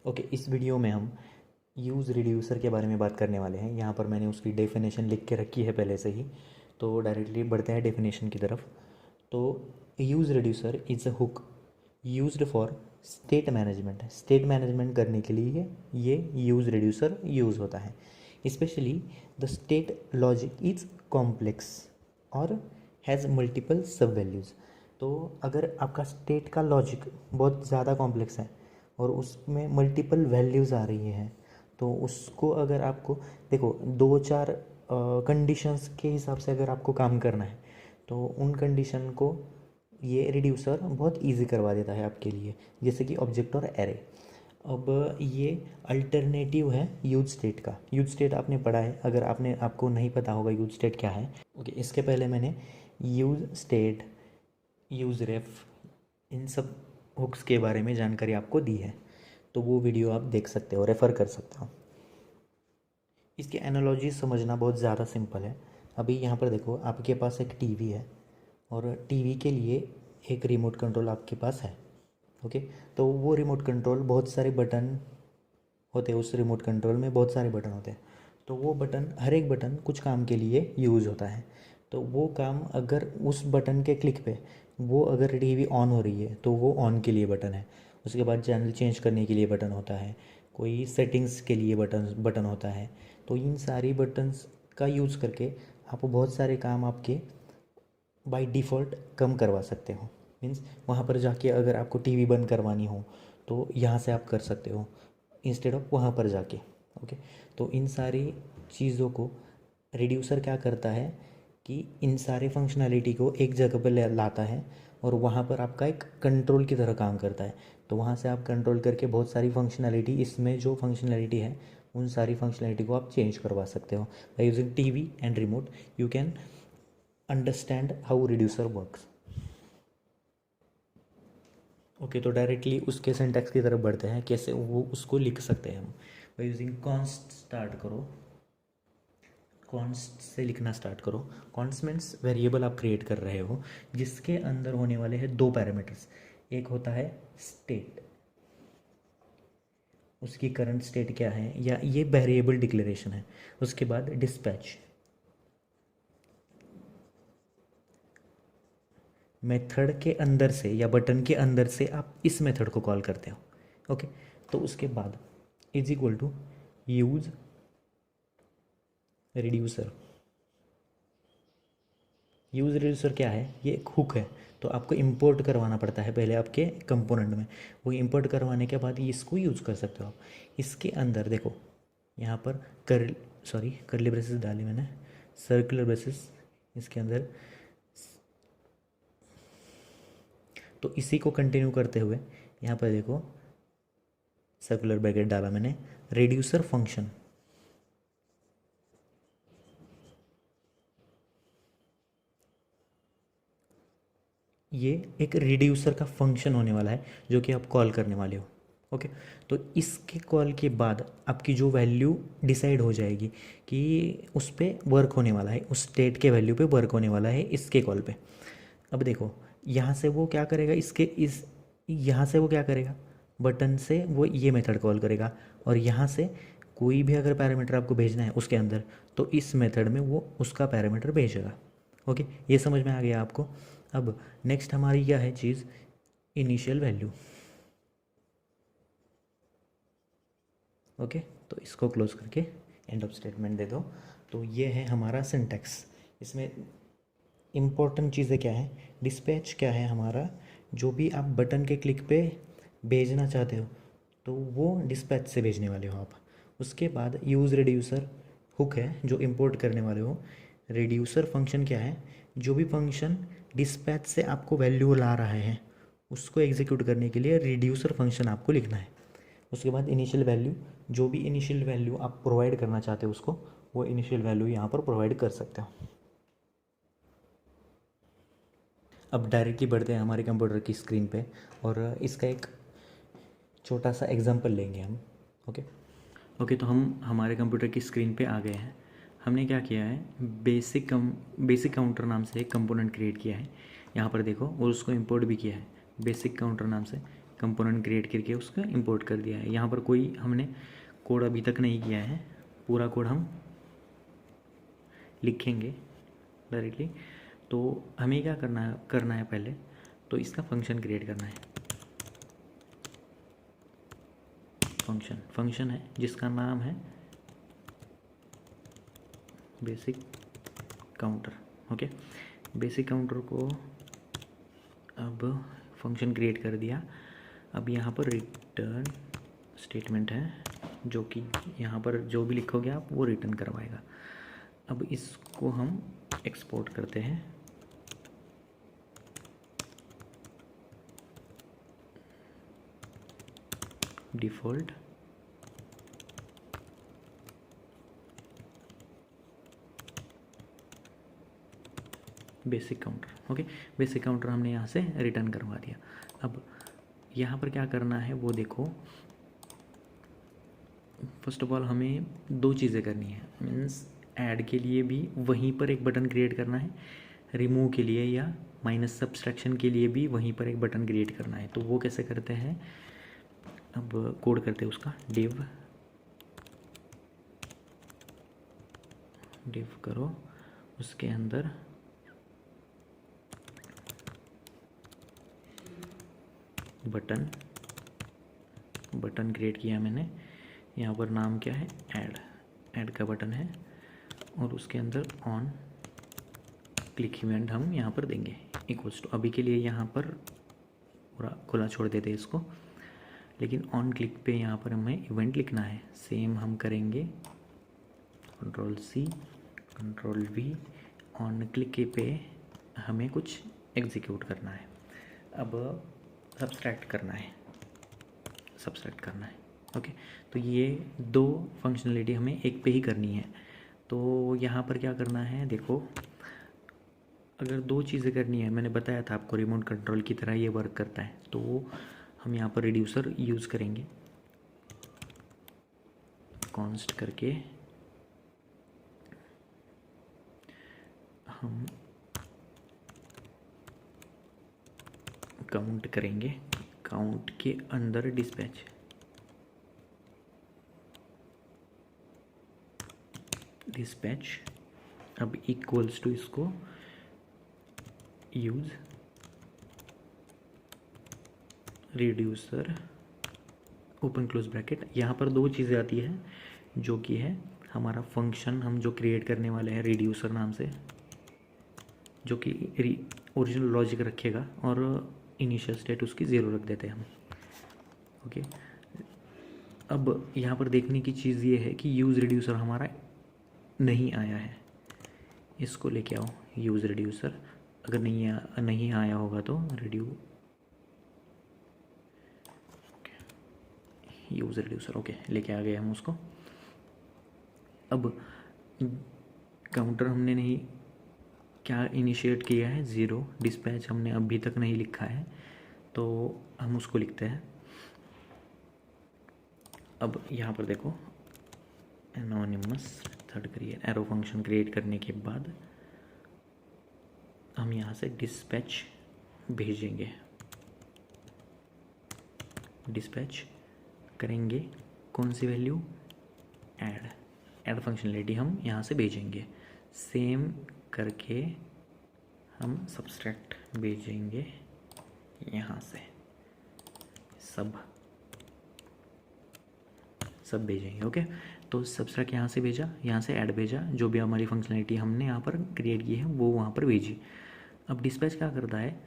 Okay, इस video में हम यूज़ रिड्यूसर के बारे में बात करने वाले हैं। यहाँ पर मैंने उसकी डेफिनेशन लिख के रखी है पहले से ही, तो डायरेक्टली बढ़ते हैं डेफिनेशन की तरफ। तो use reducer is a hook used for state management. State management करने के लिए ये यूज़ रिड्यूसर यूज़ होता है। Specially the state logic is complex और हैज़ मल्टीपल सब वैल्यूज़। तो अगर आपका स्टेट का लॉजिक बहुत ज़्यादा कॉम्प्लेक्स है और उसमें मल्टीपल वैल्यूज़ आ रही हैं, तो उसको अगर आपको देखो दो चार कंडीशंस के हिसाब से अगर आपको काम करना है, तो उन कंडीशन को ये रिड्यूसर बहुत इजी करवा देता है आपके लिए, जैसे कि ऑब्जेक्ट और एरे। अब ये अल्टरनेटिव है यूज स्टेट का। यूज स्टेट आपने पढ़ा है, अगर आपको नहीं पता होगा यूज स्टेट क्या है। ओके, इसके पहले मैंने यूज स्टेट, यूज रेफ, इन सब हुक्स के बारे में जानकारी आपको दी है, तो वो वीडियो आप देख सकते हो, रेफ़र कर सकते हो। इसकी एनालॉजी समझना बहुत ज़्यादा सिंपल है। अभी यहाँ पर देखो, आपके पास एक टीवी है और टीवी के लिए एक रिमोट कंट्रोल आपके पास है। ओके, तो वो रिमोट कंट्रोल बहुत सारे बटन होते हैं, उस रिमोट कंट्रोल में बहुत सारे बटन होते हैं। तो वो बटन, हर एक बटन कुछ काम के लिए यूज़ होता है। तो वो काम अगर उस बटन के क्लिक पे वो अगर टीवी ऑन हो रही है तो वो ऑन के लिए बटन है। उसके बाद चैनल चेंज करने के लिए बटन होता है, कोई सेटिंग्स के लिए बटन होता है। तो इन सारी बटन्स का यूज़ करके आप बहुत सारे काम आपके बाय डिफ़ॉल्ट कम करवा सकते हो। मीन्स वहाँ पर जाके अगर आपको टीवी बंद करवानी हो तो यहाँ से आप कर सकते हो इंस्टेड ऑफ वहाँ पर जाके। ओके, तो इन सारी चीज़ों को रिड्यूसर क्या करता है कि इन सारे फंक्शनैलिटी को एक जगह पर लाता है और वहाँ पर आपका एक कंट्रोल की तरह काम करता है। तो वहाँ से आप कंट्रोल करके बहुत सारी फंक्शनैलिटी, इसमें जो फंक्शनैलिटी है उन सारी फंक्शनैलिटी को आप चेंज करवा सकते हो। By using TV and remote you can understand how reducer works. Okay, तो डायरेक्टली उसके सिंटैक्स की तरफ बढ़ते हैं, कैसे वो उसको लिख सकते हैं हम। बाय यूजिंग कॉन्स्ट स्टार्ट करो, कॉन्स्ट से लिखना स्टार्ट करो। कॉन्स्ट मीन्स वेरिएबल आप क्रिएट कर रहे हो जिसके अंदर होने वाले हैं दो पैरामीटर्स। एक होता है स्टेट, उसकी करंट स्टेट क्या है, या ये वेरिएबल डिक्लेरेशन है। उसके बाद डिस्पैच, मेथड के अंदर से या बटन के अंदर से आप इस मेथड को कॉल करते हो। ओके, तो उसके बाद is equal to use reducer. Use reducer क्या है? ये एक हुक है, तो आपको इंपोर्ट करवाना पड़ता है पहले आपके कंपोनेंट में। वो इंपोर्ट करवाने के बाद इसको यूज़ कर सकते हो आप। इसके अंदर देखो, यहाँ पर करली ब्रेसेस डाली मैंने, सर्कुलर ब्रेसेस इसके अंदर। तो इसी को कंटिन्यू करते हुए यहाँ पर देखो, सर्कुलर ब्रैकेट डाला मैंने, रिड्यूसर फंक्शन। ये एक रिड्यूसर का फंक्शन होने वाला है जो कि आप कॉल करने वाले हो। ओके, तो इसके कॉल के बाद आपकी जो वैल्यू डिसाइड हो जाएगी कि उस पर वर्क होने वाला है, उस स्टेट के वैल्यू पे वर्क होने वाला है इसके कॉल पे। अब देखो, यहाँ से वो क्या करेगा, यहाँ से वो क्या करेगा, बटन से वो ये मेथड कॉल करेगा, और यहाँ से कोई भी अगर पैरामीटर आपको भेजना है उसके अंदर, तो इस मेथड में वो उसका पैरामीटर भेजेगा। ओके, ये समझ में आ गया आपको। अब नेक्स्ट हमारी क्या है चीज़, इनिशियल वैल्यू। ओके, तो इसको क्लोज करके एंड ऑफ स्टेटमेंट दे दो। तो ये है हमारा सिंटैक्स। इसमें इम्पोर्टेंट चीज़ें क्या है, डिस्पैच क्या है हमारा, जो भी आप बटन के क्लिक पे भेजना चाहते हो तो वो डिस्पैच से भेजने वाले हो आप। उसके बाद यूज़ रिड्यूसर हुक है जो इंपोर्ट करने वाले हो। रिड्यूसर फंक्शन क्या है, जो भी फंक्शन डिस्पैच से आपको वैल्यू ला रहा है उसको एग्जीक्यूट करने के लिए रिड्यूसर फंक्शन आपको लिखना है। उसके बाद इनिशियल वैल्यू, जो भी इनिशियल वैल्यू आप प्रोवाइड करना चाहते हो उसको, वो इनिशियल वैल्यू यहाँ पर प्रोवाइड कर सकते हो। अब डायरेक्टली बढ़ते हैं हमारे कंप्यूटर की स्क्रीन पे और इसका एक छोटा सा एग्जांपल लेंगे हम। ओके, तो हम हमारे कंप्यूटर की स्क्रीन पे आ गए हैं। हमने क्या किया है, बेसिक काउंटर नाम से एक कंपोनेंट क्रिएट किया है यहाँ पर देखो, और उसको इंपोर्ट भी किया है। बेसिक काउंटर नाम से कंपोनेंट क्रिएट करके उसका इंपोर्ट कर दिया है। यहाँ पर कोई हमने कोड अभी तक नहीं किया है, पूरा कोड हम लिखेंगे डायरेक्टली। तो हमें क्या करना है पहले तो इसका फंक्शन क्रिएट करना है। फंक्शन है जिसका नाम है basic counter. Okay, basic counter को अब फंक्शन क्रिएट कर दिया। अब यहाँ पर रिटर्न स्टेटमेंट है जो कि यहाँ पर जो भी लिखोगे आप वो रिटर्न करवाएगा। अब इसको हम एक्सपोर्ट करते हैं। Default basic counter. Okay, basic counter हमने यहाँ से रिटर्न करवा दिया। अब यहाँ पर क्या करना है वो देखो। फर्स्ट ऑफ ऑल हमें दो चीज़ें करनी है, मीन्स ऐड के लिए भी वहीं पर एक बटन क्रिएट करना है, रिमूव के लिए या माइनस सब्सट्रैक्शन के लिए भी वहीं पर एक बटन क्रिएट करना है। तो वो कैसे करते हैं, अब कोड करते हैं उसका। डिव करो, उसके अंदर बटन क्रिएट किया मैंने। यहाँ पर नाम क्या है, ऐड का बटन है, और उसके अंदर ऑन क्लिक इवेंट हम यहाँ पर देंगे इक्वल्स टू। अभी के लिए यहाँ पर पूरा खुला छोड़ देते हैं इसको, लेकिन ऑन क्लिक पे यहाँ पर हमें इवेंट लिखना है। सेम हम करेंगे Ctrl+C Ctrl+V, ऑन क्लिक पे हमें कुछ एग्जीक्यूट करना है। अब सब्सट्रैक्ट करना है। ओके, तो ये दो फंक्शनलिटी हमें एक पे ही करनी है। तो यहाँ पर क्या करना है देखो, अगर दो चीज़ें करनी है, मैंने बताया था आपको रिमोट कंट्रोल की तरह ये वर्क करता है। तो हम यहाँ पर रिड्यूसर यूज़ करेंगे, कॉन्स्ट करके हम काउंट करेंगे। काउंट के अंदर डिस्पैच अब इक्वल्स टू इसको use reducer open close bracket. यहाँ पर दो चीज़ें आती है, जो कि है हमारा फंक्शन हम जो क्रिएट करने वाले हैं रिड्यूसर नाम से, जो कि ओरिजिनल लॉजिक रखेगा और इनिशियल स्टेट उसकी 0 रख देते हैं हम। ओके, अब यहाँ पर देखने की चीज़ ये है कि यूज़ रिड्यूसर हमारा नहीं आया है, इसको लेके आओ यूज़ रिड्यूसर। अगर नहीं आया होगा तो यूज़ रिड्यूसर। ओके, लेके आ गए हम उसको। अब काउंटर हमने नहीं क्या इनिशिएट किया है, 0। डिस्पैच हमने अभी तक नहीं लिखा है, तो हम उसको लिखते हैं। अब यहाँ पर देखो, anonymous third create arrow function create करने के बाद हम यहाँ से डिस्पैच भेजेंगे। डिस्पैच करेंगे कौन सी वैल्यू, ऐड फंक्शनलिटी हम यहाँ से भेजेंगे। सेम करके हम सब्सट्रैक्ट भेजेंगे यहाँ से, सब भेजेंगे। ओके, तो सब्सट्रैक्ट यहाँ से भेजा, यहाँ से ऐड भेजा, जो भी हमारी फंक्शनलिटी हमने यहाँ पर क्रिएट की है वो वहाँ पर भेजी। अब डिस्पैच क्या करता है,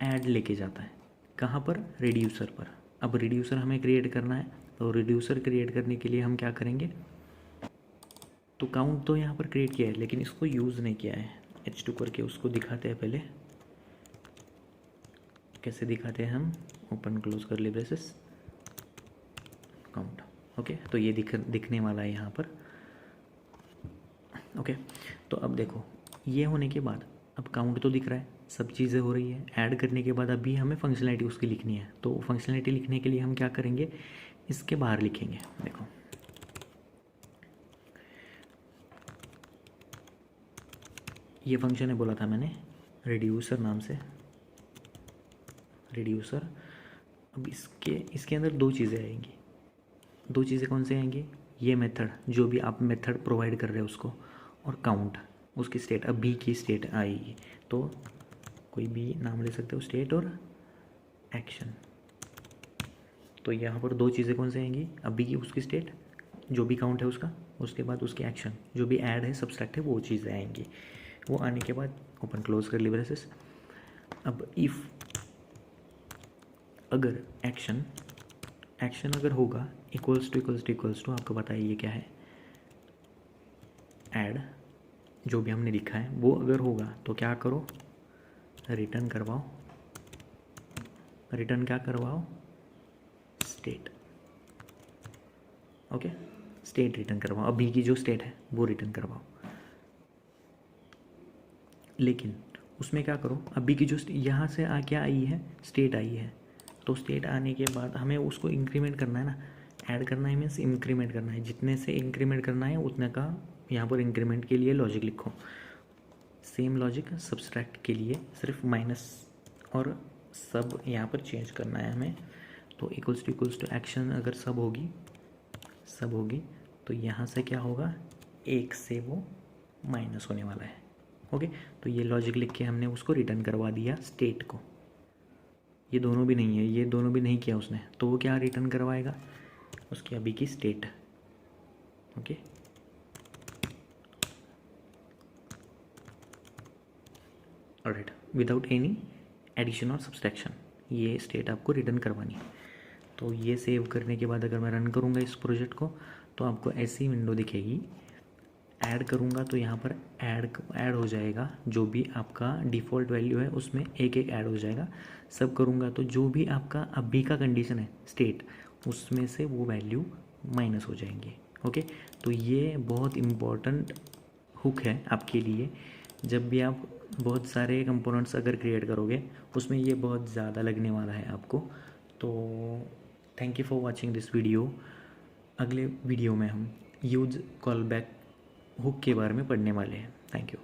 ऐड लेके जाता है कहाँ पर, रिड्यूसर पर। अब रिड्यूसर हमें क्रिएट करना है, तो रिड्यूसर क्रिएट करने के लिए हम क्या करेंगे, तो काउंट तो यहाँ पर क्रिएट किया है लेकिन इसको यूज़ नहीं किया है। H2 करके उसको दिखाते हैं पहले। कैसे दिखाते हैं हम, open close curly braces count. Okay, तो ये दिखने वाला है यहाँ पर। ओके, तो अब देखो ये होने के बाद अब काउंट तो दिख रहा है, सब चीज़ें हो रही है। ऐड करने के बाद अभी हमें फंक्शनलिटी उसकी लिखनी है। तो फंक्शनलिटी लिखने के लिए हम क्या करेंगे, इसके बाहर लिखेंगे। देखो ये फंक्शन है, बोला था मैंने रिड्यूसर नाम से, रिड्यूसर। अब इसके अंदर दो चीज़ें आएंगी। दो चीज़ें कौन से आएंगी? ये मेथड, जो भी आप मेथड प्रोवाइड कर रहे हो उसको, और काउंट, उसकी स्टेट। अब बी की स्टेट आएगी, तो कोई भी नाम ले सकते हो, स्टेट और एक्शन। तो यहाँ पर दो चीज़ें कौन से आएंगी? अब बी की उसकी स्टेट, जो भी काउंट है उसका, उसके बाद उसके एक्शन, जो भी ऐड है सब्सट्रैक्ट है, वो चीज़ें आएंगी। वो आने के बाद ओपन क्लोज कर ली ब्रेसेस। अब इफ़ अगर एक्शन अगर होगा इक्वल्स टू आपको पता है ये क्या है, ऐड, जो भी हमने लिखा है वो अगर होगा तो क्या करो, रिटर्न करवाओ। रिटर्न क्या करवाओ? स्टेट। ओके, स्टेट रिटर्न करवाओ। अभी की जो स्टेट है वो रिटर्न करवाओ। लेकिन उसमें क्या करो, अभी की जो यहाँ से क्या आई है, स्टेट आई है, तो स्टेट आने के बाद हमें उसको इंक्रीमेंट करना है ना, ऐड करना है मीन्स इंक्रीमेंट करना है। जितने से इंक्रीमेंट करना है उतने का यहाँ पर इंक्रीमेंट के लिए लॉजिक लिखो। सेम लॉजिक सब्सट्रैक्ट के लिए, सिर्फ माइनस और सब यहाँ पर चेंज करना है हमें। तो इक्वल्स टू एक्शन अगर सब होगी तो यहाँ से क्या होगा, एक से वो माइनस होने वाला है। ओके, तो ये लॉजिक लिख के हमने उसको रिटर्न करवा दिया स्टेट को। ये दोनों भी नहीं है, ये दोनों भी नहीं किया उसने, तो वो क्या रिटर्न करवाएगा, उसकी अभी की state. Okay, alright, without any addition और सब्सट्रैक्शन ये स्टेट आपको रिटर्न करवानी है। तो ये सेव करने के बाद अगर मैं रन करूँगा इस प्रोजेक्ट को, तो आपको ऐसी विंडो दिखेगी। ऐड करूँगा तो यहाँ पर ऐड हो जाएगा, जो भी आपका डिफ़ॉल्ट वैल्यू है उसमें एक एक ऐड हो जाएगा। सब करूँगा तो जो भी आपका अभी का कंडीशन है स्टेट, उसमें से वो वैल्यू माइनस हो जाएंगे। ओके, तो ये बहुत इम्पॉर्टेंट हुक है आपके लिए। जब भी आप बहुत सारे कंपोनेंट्स अगर क्रिएट करोगे, उसमें ये बहुत ज़्यादा लगने वाला है आपको। तो thank you for watching this video. अगले वीडियो में हम यूज कॉल बैक हुक के बारे में पढ़ने वाले हैं। Thank you.